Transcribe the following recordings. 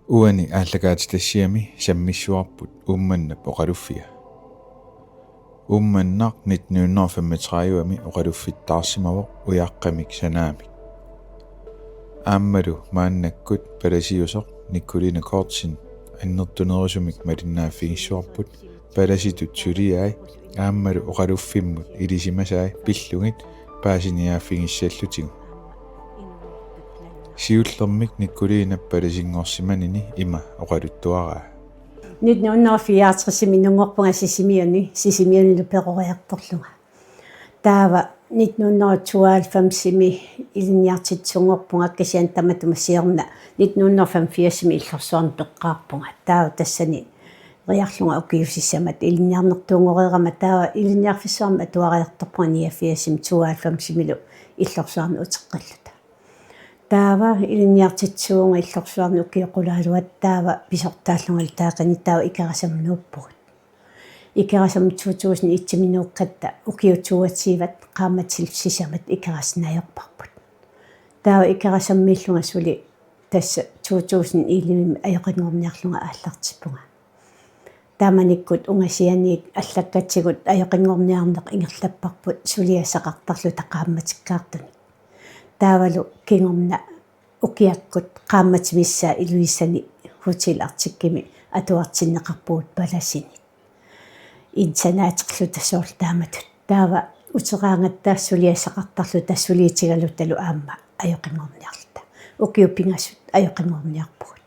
uani ааллагаатилассиами саммиссуарпут уумманнап оқалуффиа уумманнаақ 1935-ами оқалуффиттаарсимавоқ уяаққамик санаамик ааммалу мааннаккут паласиусоқ никкулина коортсин аннертунерусумик малиннааффигиссуарпут паласитут сулиаи ааммалу оқалуффиммут илисимасаи пиллугит паасиниааффигиссаллутигу сиуллермик никкулиинап паласингорсиманини има оқалуттуараа 1984 нунгорпунга сисимиани перориарторлунга таава 1992 илинниартитсунгорпунга кисиан таматумассиерна 1985 иллорсуарн пеққарпунга таава тассани риарлунга укиусиссамат илинниарнертуунгореерама таава илинниарфиссуарма атуариарторпунга 92 милу иллорсуарн утеққаллута таава илинниартитсуунга иллорсуарни укиоқулаалуат таава писортааллунгал таақани таава икарасамнууппугут икарасам 2001 минууккатта укиутсуатсиват qaammatsilsissamat икараснайорпарпут таава икарасаммиллунга сули тасса 2011 аёқингорниарлунга ааллартиппунга тааманиккут унгасианиик аллаккатсигут аёқингорниарнеқ ингерлаппарпут сулиасақартарлу тақаамматиккаартуни таавалу кингорна укиаккут qaammatимиссаа илуиссани хотел артиккими атуартиннеқарпуут паласини инсанаатерлу тассуорл тааматут таава утераангаттаассулиасақартарлу тассулиитигалу талу аама аёқингорниарлута укиуппингасут аёқингорниарпугут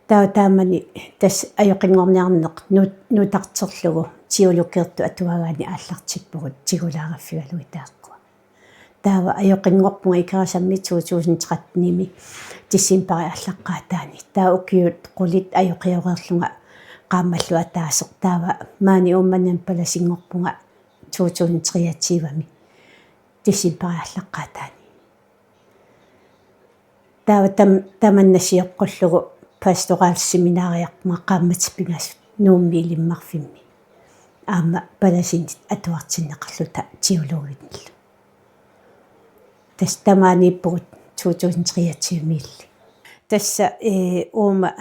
таава таамани тас аёқингорниарнеқ нутартерлугу тиулуккерту атуагаани ааллартиппугут тигулаагаффигалуи тааққуа таава аёқингорпунга икарасамми 2013-ними тиссимпари аллаққаатаани таа укиут қулит аёқиореерлунга qaammallu ataaseq taava maani uummannan palasingorpunga 2023-ами тиссимпариарлаққаатаани таава таманнасиоққуллугу пасторaalсиминаариарпунга qaammatipingasut nuummi ilimmarfimmi аама паласинит атуартиннеқарлута тиологиннилла тас тамаанииппугут 2023-милли тасса уума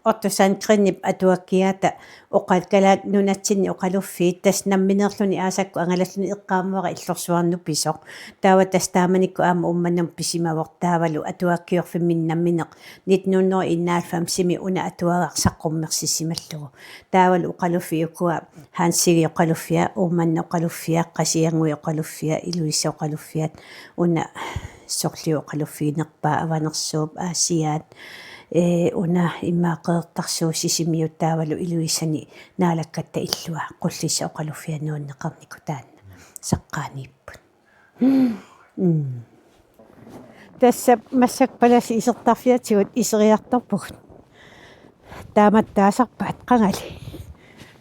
ортусаанкриннип атуаккиата оқалкалаат нунатсинни оқалуффиит тас намминерлүни аасакку ангалаллуни эққааммара иллорсуарну писоқ таава тас тааманикку аама умманнам писимавор таавалу атуаккиорфимминнамминеқ 1995 уна атуагаақ саққуммерсиссималлугу таавалу оқалуффи укуа хансиги оқалуффиа умманна оқалуффиа қасиангуи оқалуффиа илуисса оқалуффиат уна сорлиу оқалуффиинерпаа аванерсууп аасиаат уна иммаақеэртарсуусисимиут таавалу илуисани наалаккатта иллуа қуллисса оқалуффианууннеқарнику таанна саққаанииппут тасса массак паласи исертарфиатигут исериарторпугут таамат таасарпаат қангали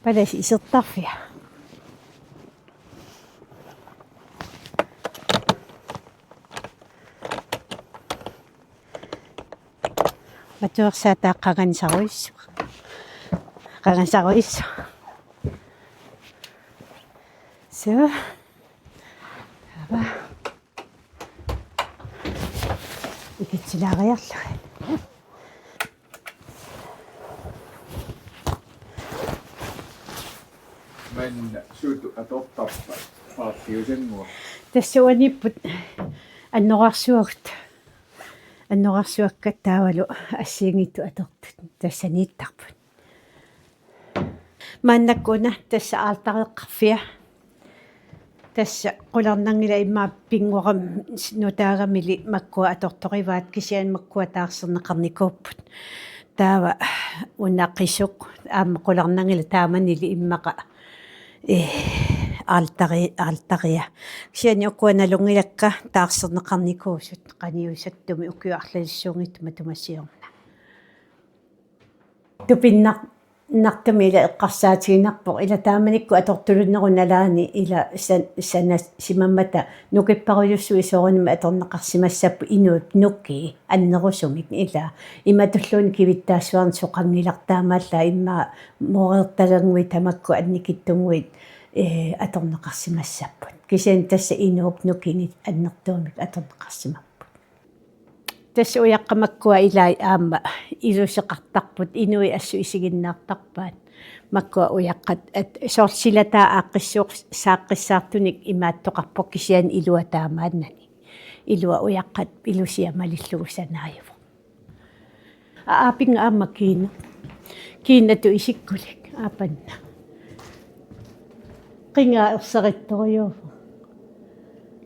паласи исертарфиа матуерсаатаа қагансаруиссу so ава икитсилаариарлу манна сууту атортарпа паартиусангуа тассуаниппут аннорарсуаккат таавалу ассиингитту атортут тассанииттарпут мааннаккуна тасса аалтареққарфиа тасса қуларнангила иммаа пингуарам нутаагамили маккуа аторториваат кисиан маккуа таарсернеқарникууппут таава унаққисуқ аама қуларнангила тааманили иммақа алтариа кисиани уккуаналунгилакка таарсернеқарникуусут қаниусаттуми укиуарлалиссуунгиттума тумассиорна тупиннақ нартамила эққарсаатигинарпо ила тааманикку атортулуннерунналаани ила сана симаммата нукиппаруйуссуи соорунма аторнеқарсимассаппу инуут нукки аннерусумик ила иматуллуун кивиттаассуарн соқангилартаамаалла имма моореэрталангуи тамакку анникиттунгуит аторнеқарсимассаппут кисиан тасса инууп нуккини аннертуумик аторнеқарсимаппут tässä ujaqqamakkua ilai aamma iluseqartarput inui assu isiginnaartarpaat makkua ujaqqat at sorsilataa aaqqissuuq saaqqissaartunik imaattoqarpoq kisian ilua taamaannani ilua ujaqqat ilusiamalillugu sanaajuvo aapinga aamma kiinatu isikkulik aapanna qingaa ersarittoriuuvo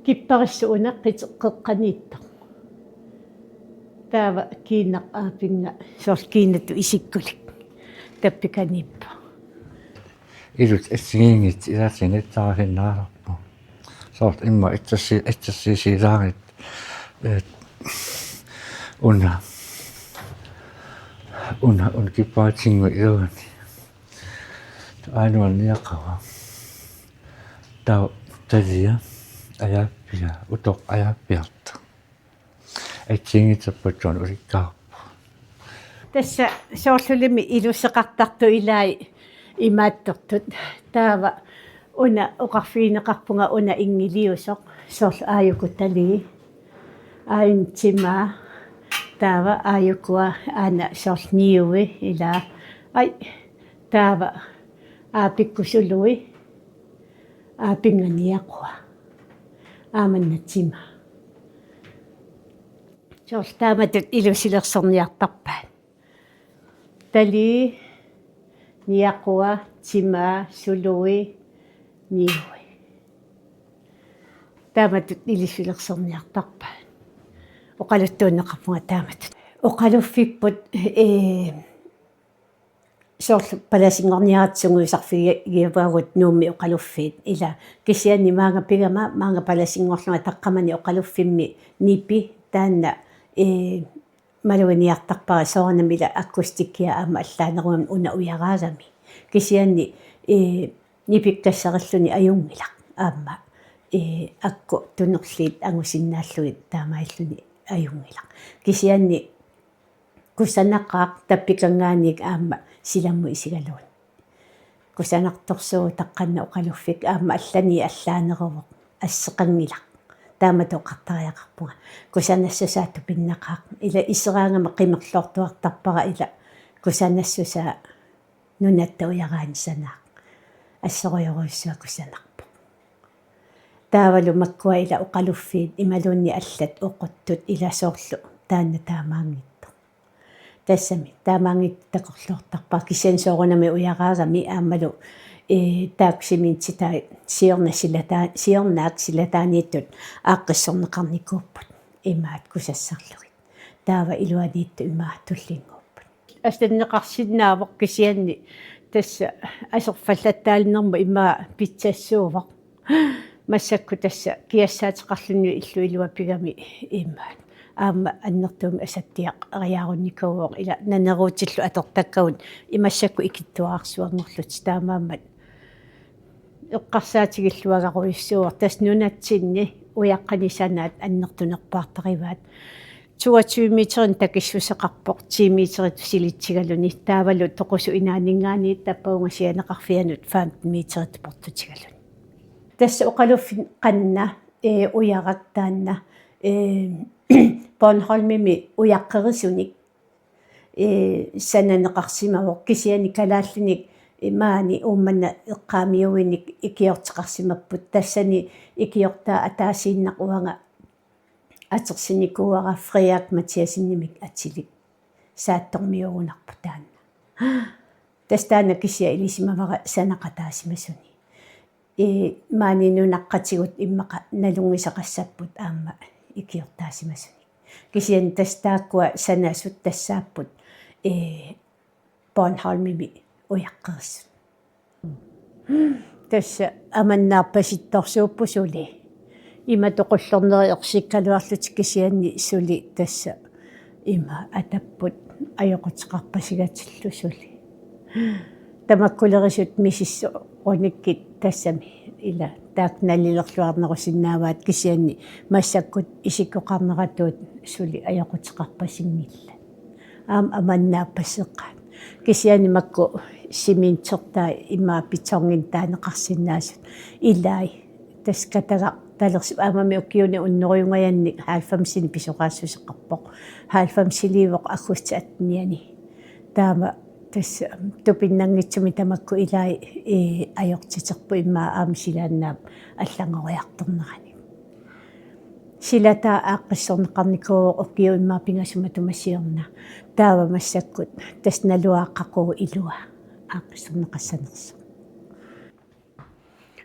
kipparissu unaqqit qeqqaniitto taava kiinaq aapinga sorkiinatu isikkulik tappikaniippa ilut etsiingit ilasinitsaarinaarappu sort imma itsassiisaarit un kippaatsingu iluani ainoan niaqawa talia ajappia utoq ajappiarta etsiingitsappat on ulikkaarpu tässä soorlulimi ilusseqartartu ilai imaattortut taava una oqarfiineqarpunga una ingiliusoq soorlu aayukutali aayuntima taava aayukua aana soorniuwi ila ai taava aapikkusului aapinganiaqua aamannatima soorl taamatut ilusilersorniartarpaat tali niaqua tima sului niui taamatut ilusilersorniartarpaat oqaluttuunneqarpunga taamatut oqaluffipput soorlu palasinngorniaratsunguisarfigiavagut nuummi oqaluffiit ila kisianni maanga pigama maanga palasinngorlunga taqqamani oqaluffimmi nipi taanna maluiniartarpara soornamila akustikkia aama allaaneruam una uyaraagami kisianni nipikkassarilluni ajungilaq aamma akku tunerliit angusinnaallugit taamailluni ajungilaq kisianni kusanaqaaq tappikangaaniik aamma silammu isigaluun kusanartorsuu taqqanna oqaluffik aamma allani allaaneruvoq asseqangilaq taamatoqartariaqarpunga kusanassusaattu pinnaqaaq ila iseraangama qimerlortuartarpara ila kusanassusaa nunatta uyaraanisanaaq ассориоруйссуа кусанарпу таавалу маккуа ила оқалуффиит ималуунни аллат оқуттут иласоорлу таанна таамаангитто тассами таамаангит такорлуортарпаа кисиансоорунами уяраагами аамалу тааксиминтитай сиорнаак силатаанииттут ааққиссорнеқарникууппут имаат кусассарлугит таава илуаниитту имаа туллингууппут астаннеқарсиннаавоқ кисианни tässä asorfallаттаалиннэрму имаа питсассуувақ массакку тасса киассаатеқарлунни иллу илуаппигами имаат аама аннертуум асаттиақ ариаарунникууоқ ила нанеруутиллу атортаккаун имассакку икиттуаарсуангорлут таамааммат эққарсаатигиллуагаруйссууар тас нунатсинни уяққанисанаат аннертунерпаартариваат 22 метрин такиссусеқарпоқ 10 метрит силитсигалуни таавалу тоқусу инаанингаани таппаунгасианеқарфианут 15 метрит портутигалуни тасса оқалуффин қанна уярак таанна Bornholmimi уяққерисуник сананеқарсимавоқ кисиани калааллиник маани ууммана эққаамиуиник икиортеқарсимаппут тассани икиортаа атаасииннақ уанга атерсиникуара фриак матиасиннимик атилик сааттормиугунарпу таанна тастаана кисиа илисимавара санақатаасимасуни маани нунаққатигут иммақа налунгисақассаппут аама икиортаасимасуни кисиан тастааккуа санаасут тассааппут Bornholmimi уяққерсут тасса аманнаарпаситторсууппусули има тоқуллорнериорсиккалуарлутик кисианни сули тасса има атаппут ajоқутеқарпасигатиллу сули тамаккулерисут мисиссу ониккит тассами ила таакналлилерлуарнерусиннааваат кисианни массаккут исиккоқарнератуут сули ajоқутеқарпасингилла аам аманнааппассеққаат кисианни макку симинтертаа имаа питсоргин таанеқарсинаасут илай таскатага талерс аамами уккиуни уннеруйунгаянни хаалфамсини писоqaaссусеқарпоқ хаалфамсиливоқ аггусти аттниани таама тасса тупиннангитсуми тамакку илаи аёртитерпу иммаа аами силааннаап аллангориарторнерани силата ааққиссорнеқарникуу уккиу иммаа пингасума тумассиорна таава массаккут тасналуааққақуу илуа ааққиссорнеқассанерсо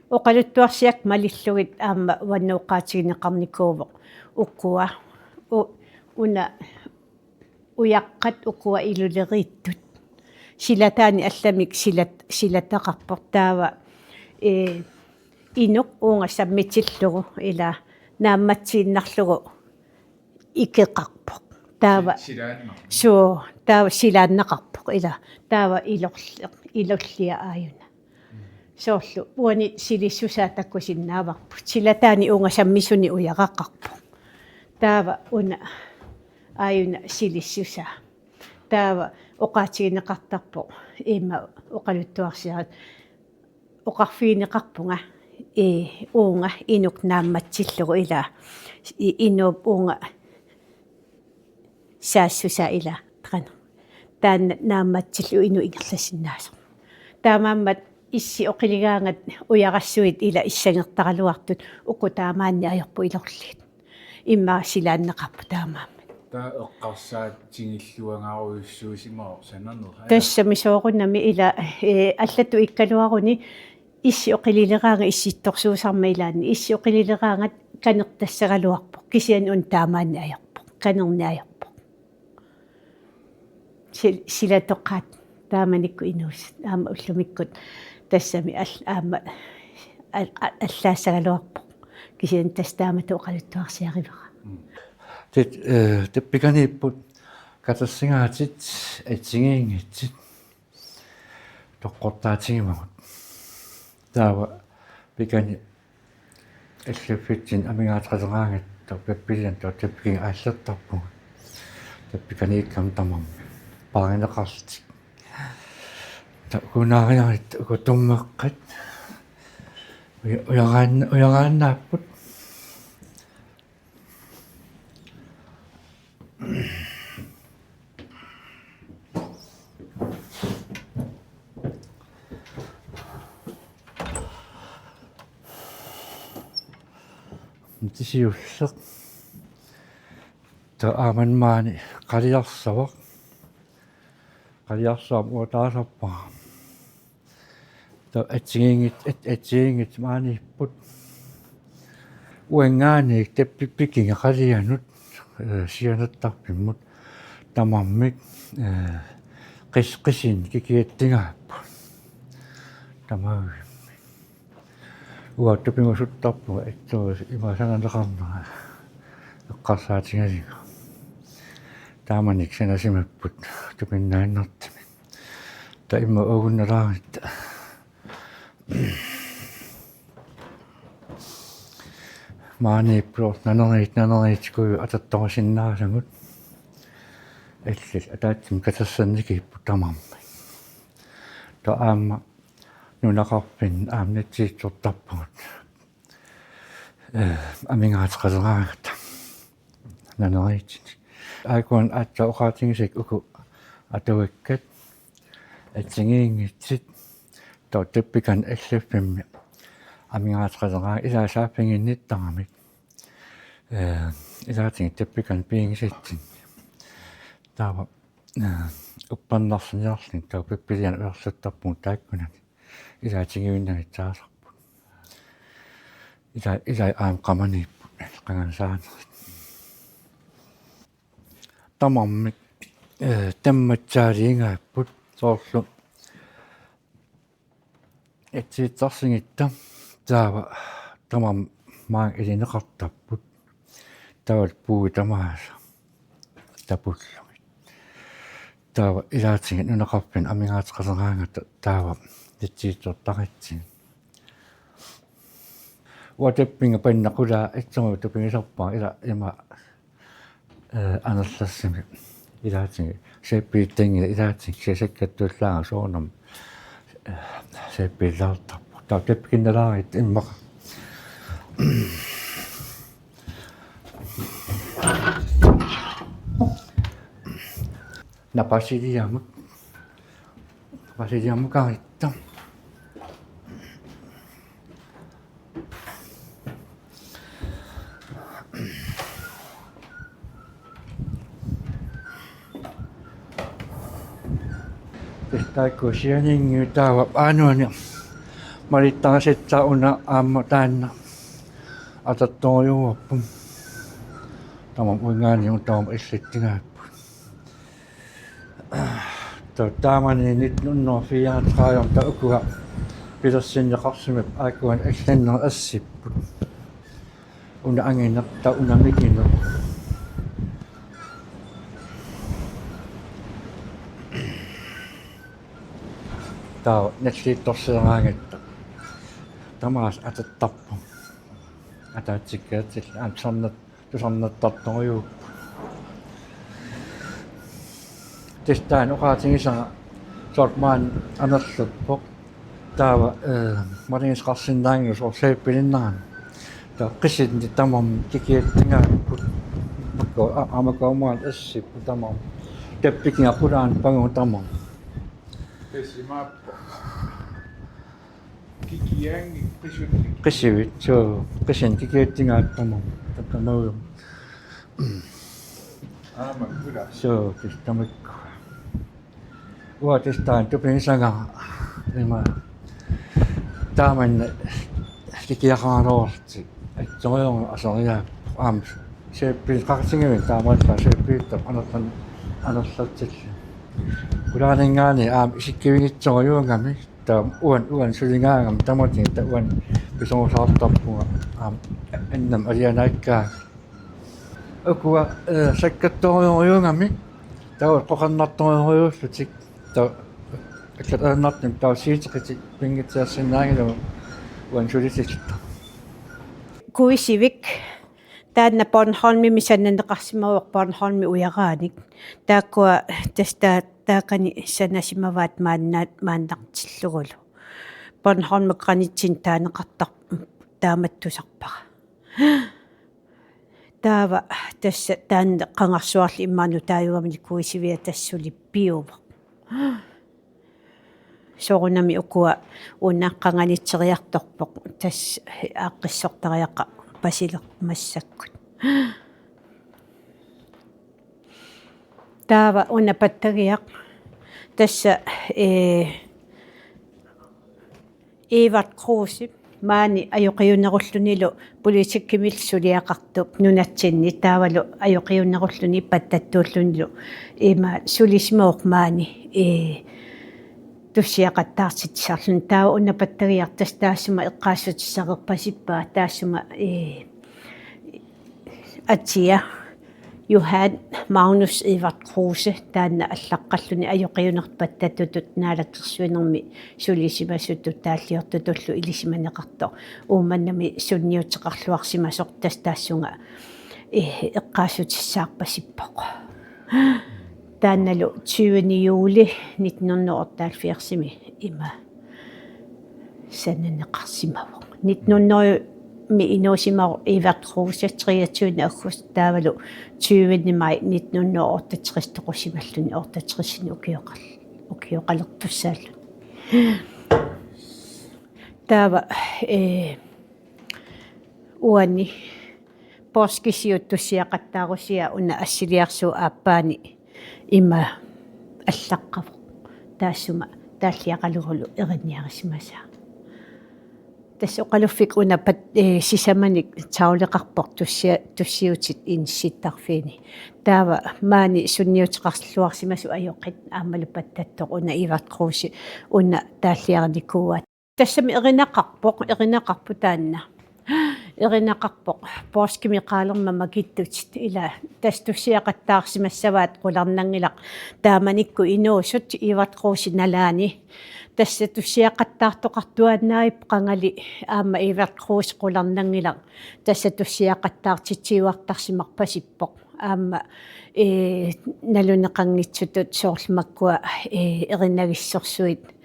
оқалуттуарсиак малиллугит аама ваннеоққаатигинеқарникуувоқ уккуа уна уяққат уккуа илулерииттут силатаани алламик силатақарпор таава инуқ уунгассаммитиллугу ила наамматсииннарлугу икеқарпоқ таава суу таава силааннеқарпоқ ила таава илорлиа ааюна соорлу уани силиссусаа таккусиннааварпут силатаани уунгассаммисуни уяқаққарпоқ таава уна ааюна силиссусаа таава оқаатигинеқартарпо имма оқалуттуарсиарат оқарфиинеқарпунга уунга инук наамматсиллугу ила инуп уунга саассуса ила трана таан наамматсиллу ину ингерласиннаасо таамааммат исси оқилигаангат уярассуит ила иссангертаралуартут укку таамаанни аёрпу илорлит имма силааннеқарпу таамаа таа эққарсаат тигиллуангааруйуссуусимаа санернера тассами сооруннами ила аллату иккалуаруни исси оқилилераанга исситторсуусарма илаанни исси оқилилераангат канертассагалуарпоқ кисиан ун таамаанни аёрпоқ канерни аёрпоқ силатоққаат тааманикку инуус аама уллумиккут тассами аама аллаассагалуарпоқ кисиан тастаамату оқалуттуарсиаривера теппиканииппут катассингаатит атсигиингитсит тоққортаатигимагут таава пикани эллеффитсин амигаатқалераангат топпилиан топпикин ааллертарпугут теппиканииккам тамам паринеқарсти такунаариарит укутуммеққат уягааннааппут тисиуллеқ тааманмаани қалиарсавақ қалиарсаам уатаасарпаа та атсигингит мааниппут уангаани теппиппикинга қалианут сианаттарпиммут тамаммик қисқисин кикиаттингааппу тамаа уаттупингусуттарпу аттуус имасаналеқарнера эққарсаатингалига тааманик санасимаппут тупиннааннартими та имма огунналаарит маанипплор нанерит ататторисиннаасагут аллас атаатсим катассанникиппу тамамма та аама нунақарпин аамнатсиитсортарпугут амингаатеқалераагата нанерит айкон атта оқаатингисик уку атуаккат атсигиингитсит тотеппикан аллаффимми амингаатеқалераа илаасааффингинниттарамик илаатин теппикан пиингиситсин таава уппаннарсиниарлин таупиппилиан уерлуттарпун тааккунани илаатигиуиннагитсаасарпут илаа аам qamaniipпут qangansaanerit тамаммик тамматсаалиингааппут соорлу этсиитсарсингитта таава тамам маан илинеқартарпут таавал пууи тамааса тапуллугит таава илаатингит нунеқарпин амингаатеқалераангата таава титсиитсортаритсин уатеппинга паннақулаа атсуму тупингисарпаа ила има аналлассими илаатинги сеппииттангила илаатинг сесаккаттууллаага соонам сеппиллаартарпу таа теппикинналаарит иммаqa napasiliamut karittam taikkusianingiu taava anuani marittaasetta una aamma taanna atattojuuppum tamam uingaani on taam issittingaappu taamani nyt nunno fiat raajom taukua pilassinneqarsimap aakuan allanner assipput una anginnerta una mikinu tao netliittorsieraangetta tamaas atattappu ataatsikkaatil tusarnattartoriup testaan oqaatingisa sortmaan anerluppoq taava maringisqarsinnaangus orseippilinnaran ta qissinni tamam tikiattingaappu makko amakaumaat assippu tamam tappikingaqulaan pangu tamam Pesimappo. Kikiangi qissunni. qissivit so qissin tikiattingaattamam takamauum Amakula. so tistamikku testaan tupingisanga ima taaman tikiaqaaroorti attoriorma asoriaa seppil qartingivin taamaatpa seppiittam anerlartillu kulaaningaani isikkivigitsorjuungami taam uan sulingaangam tamotin ta uan pisorusaartarpunga annam alianaikkaa ukua sakkattoriorjuungami tawa qoqannartoriorjuullutik ta aklaternartum tausiitiqitik pingitsiarsinnaangilu uan sulitikta kuisivik taanna Bornholmi misannanneqarsimaruaq Bornholmi uyaraanik taakkua tasta taakani sanasimawaat maannartillugulu Bornholmi qanitsin taaneqartar taamattusarpara taava tassa taanne qangarsuarli immaanu taayuamni kuisivia tassuli piuva soorunami ukua unnaqqanganitseriartorpoq tass aaqqissortariaqa pasilermassakkut taava unapattagiaq tassa Evert Kruse maani ajoqiunnerullunilu politikkimil suliaqartup nunatsinni taavalu ajoqiunnerulluni pattattuullunilu ima sulismooq maani tussiaqattaartitsarlun taava unapattagiartas taassuma eqqaassutissaqerpasippaa taassuma atia Johan Magnus Evert Kruse taanna allaqqalluni ajoqiunerpattatutut naalakkersuinermi sulisimassutut taalliortutullu ilisimaneqarto uumannami sunniuteqarluarsimasoq taassunga eqqaassutissаарpasippoq taannalu 20. juli 1948 ima sananneqarsimavoq 1900 mi inusimaru Evert Kruse 23. august taavalu 20. maj 1968 toqusimalluni 68 ukioqalertussaallun taava uani porskisiuttussiaqattaarusia una assiliarsuu aappaani ima allaqqavu taassuma taalliaqalugulu erinniarismasa tassoqaluffik unapat sisamanik tauleqarpoq tussiutit inissittarfiini taava maani sunniuteqarluarsimasu ajoqit aammalupattattoq una Evert Kruse una taalliarnikuat tassami erinaqarpu taanna erinaqarpoq porskimiqaalerma makittutit ila tastussiaqattaarsimassavaat qularnangilaq taamanikku inuusut Evert Kruse nalaani tassa tussiaqattaartoqartuannaip qangali aamma Evert Kruse qularnangilaq tassa tussiaqattaartitsiuartarsimarpasippoq aamma naluneqanngitsutut soorlumakkua erinnagissorsuit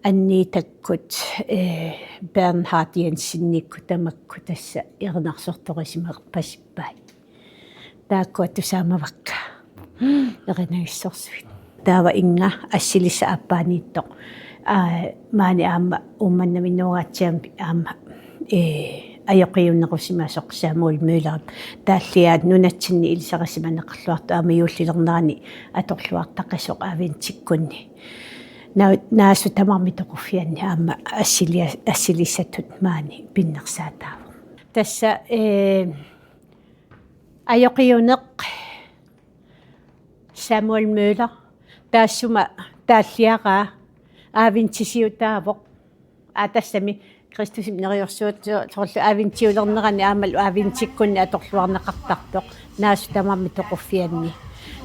anniitakkut Bernhard Jensennikku tamakku tassa erinarsortorisimerpasippai taakkua tusaamavakka erinnagissorsuit tawa inga asili sa apanito. Mani ama uman na minuwatsyan ama ayoko yun ako simasok sa mulmulan. Dahil nunatsin ni Ilsa kasi manakaswakto amayuli lang nani atokluwakta kasok avin tsikkunni. Naasu tamamito ko fiyan ama asili sa tutmani pinaksataw. Tassa ayoko yun ako sa mulmulan. Tasuma tasyaka avin tsisiyutavok. Atas sami Kristus nariorsuut sorlu avin tsiulernerani amal avin tsikkunni atorluarnaqartartoq naasu tamamito ko fiyanni.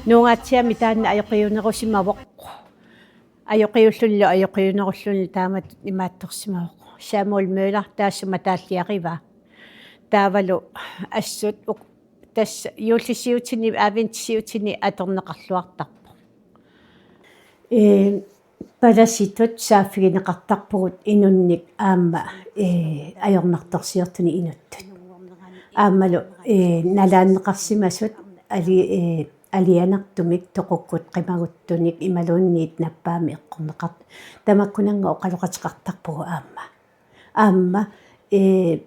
Nuungatsiami taanna ayoqiyunerusimavoq. Ayoqiyullerullu taamat imaattorsimavoq. Saamulmuular taassuma taalliaqiva. Taavalu assut tass yuullisiutini avin tsisiutini atorneqarluartarpoq. Palasitut saafigineqartarpugut inunnik aama ajornartorsiortuni inuttut. Aamalu nalaanneqarsimasut alianartumik toqukkut qimaguttunik imaluunniit nappaami eqqorneqart tamakkunanga oqaloqatiqartarpugu aama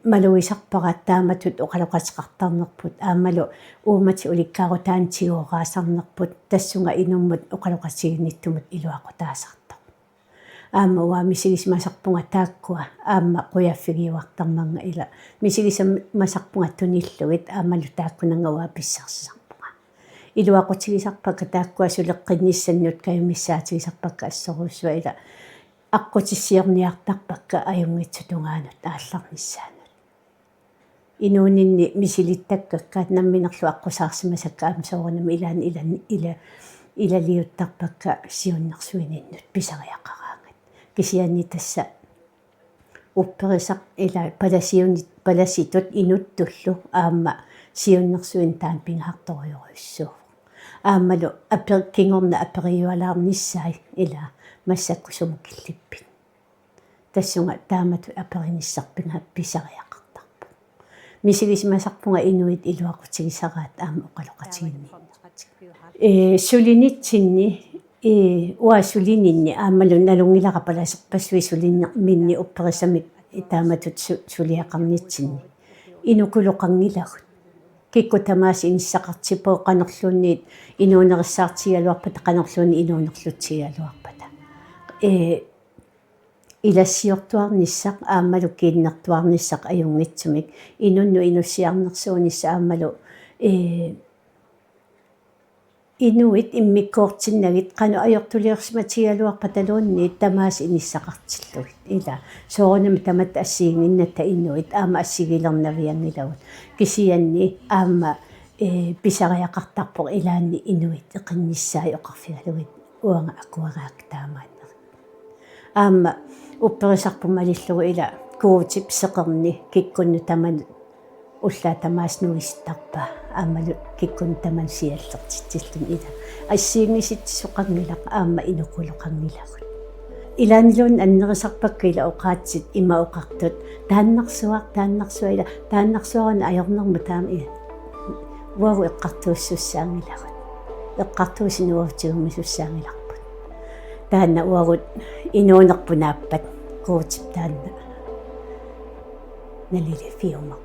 maluisarparat taamatut oqaloqatiqartarnerput aamalu uumati ulikkaarutaan-tiguoraasarnerput tassunga inummut oqaloqatiginnittumut iluaqutaasarta aama uamisigismasarpunga taakkua aama quyaffigиуартармарга ила мисигисамасарpunga туниллугит аамалу тааккунанга уаписсарсисарpunga илуақутигисарпака тааккуа сулеққинниссаннут каюмиссаатигисарпакка ассоруссуа ила аққутиссиорниартарпакка аюнгитсутунгаанут аалларниссаанут инуунинни мисилиттаккаккаат намминерлу аққусаарсимасакка аамсоорнам илалиуттарпакка сиуннерсуининнут писариаққараангат кисианни тасса упперисақ ила паласитут инуттуллу аама сиуннерсуин таан пингаарторюоруссуу аамалу кингорна апериуалаарниссаи ила массаккусумукиллиппит тассунга таамату апериниссарпинга писариаққартарпу мисигисмасарпунга инуит илуақутигисараат аама оқалоқатигинни сулинитсинни уасулининни аамалу налунгилақапаласерпассуи сулиннерминни упперисамик тааматут сулиақарнитсинни инукулоқангилагут кикку тамаас иниссақартипоо қанерлуунниит инуунериссаартигалуарпата қанерлуунни инуунерлутсигалуарпата илассиортуарниссақ аамалу кииннертуарниссақ аюнгитсумик инунну инуссиарнерсуунисса аамалу инуит иммиккоортиннагит қану ajortuliorsimatigaluarpataluunniit тамаас иниссақартиллугит ила соорунами тамат ассигингинната инуит аама ассигилернавиангилагут кисианни аама писариақартарпоқ илаанни инуит эқинниссаи оқарфигалугит уанга акуагаак таамааннери аама упперисарпумалиллугу ила куутип сеқерни киккунну таман уллаа тамаас нуистарпа аамалу киккун таман сиаллертитсиллун ила ассиингиситсоқангилақ аама инукулоқангилагут илаанилуун аннерисарпакка ила оқаатсит имаоқартут тааннарсуа ила тааннарсуарана ajornermu таама уагу эққартууссуссаангилагут эққартуусинуавтигуммисуссаангиларпут таанна уагут инуунерпунааппат куутип таанна налили фиумарпа